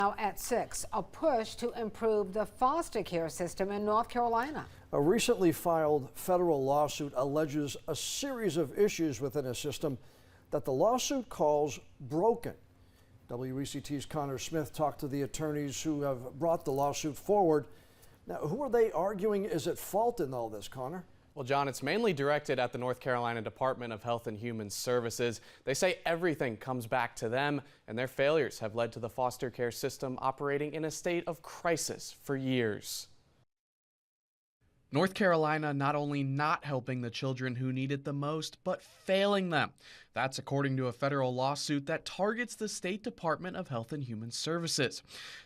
Now at 6, a push to improve the foster care system in North Carolina. A recently filed federal lawsuit alleges a series of issues within a system that the lawsuit calls broken. WECT's Connor Smith talked to the attorneys who have brought the lawsuit forward. Now, who are they arguing is at fault in all this, Connor? Well, John, it's mainly directed at the North Carolina Department of Health and Human Services. They say everything comes back to them, and their failures have led to the foster care system operating in a state of crisis for years. North Carolina not only not helping the children who need it the most, but failing them. That's according to a federal lawsuit that targets the State Department of Health and Human Services.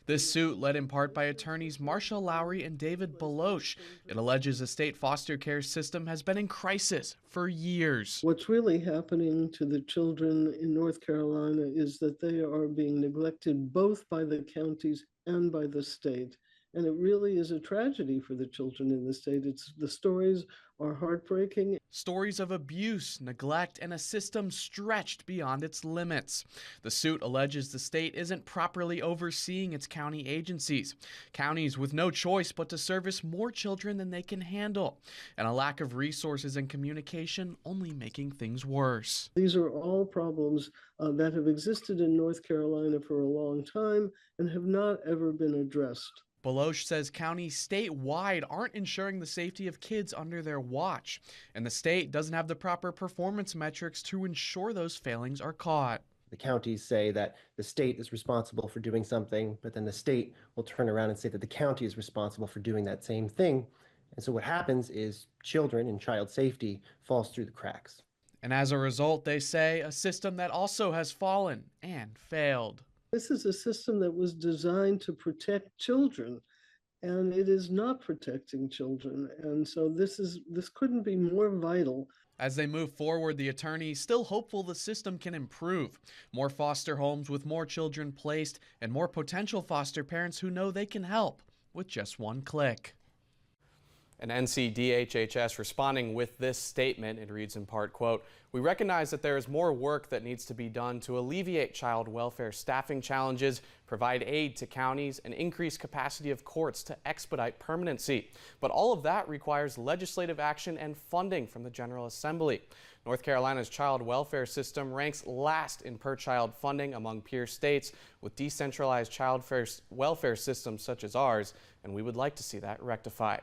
This suit, led in part by attorneys Marsha Lowry and David Beloche, it alleges the state foster care system has been in crisis for years. What's really happening to the children in North Carolina is that they are being neglected both by the counties and by the state. And it really is a tragedy for the children in the state. The stories are heartbreaking. Stories of abuse, neglect, and a system stretched beyond its limits. The suit alleges the state isn't properly overseeing its county agencies. Counties with no choice but to service more children than they can handle. And a lack of resources and communication only making things worse. These are all problems that have existed in North Carolina for a long time and have not ever been addressed. Beloche says counties statewide aren't ensuring the safety of kids under their watch, and the state doesn't have the proper performance metrics to ensure those failings are caught. The counties say that the state is responsible for doing something, but then the state will turn around and say that the county is responsible for doing that same thing. And so what happens is children and child safety falls through the cracks. And as a result, they say, a system that also has fallen and failed. This is a system that was designed to protect children, and it is not protecting children. And so this couldn't be more vital. As they move forward, the attorneys still hopeful the system can improve. More foster homes with more children placed, and more potential foster parents who know they can help with just one click. And NCDHHS responding with this statement, it reads in part, quote, "We recognize that there is more work that needs to be done to alleviate child welfare staffing challenges, provide aid to counties, and increase capacity of courts to expedite permanency. But all of that requires legislative action and funding from the General Assembly. North Carolina's child welfare system ranks last in per-child funding among peer states with decentralized child welfare systems such as ours, and we would like to see that rectified."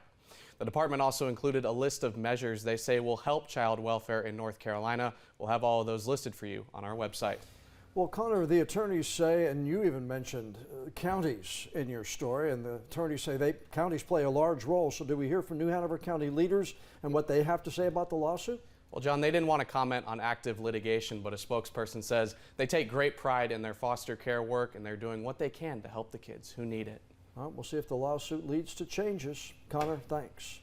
The department also included a list of measures they say will help child welfare in North Carolina. We'll have all of those listed for you on our website. Well, Connor, the attorneys say, and you even mentioned counties in your story, and the attorneys say counties play a large role. So do we hear from New Hanover County leaders and what they have to say about the lawsuit? Well, John, they didn't want to comment on active litigation, but a spokesperson says they take great pride in their foster care work and they're doing what they can to help the kids who need it. Well, we'll see if the lawsuit leads to changes. Connor, thanks.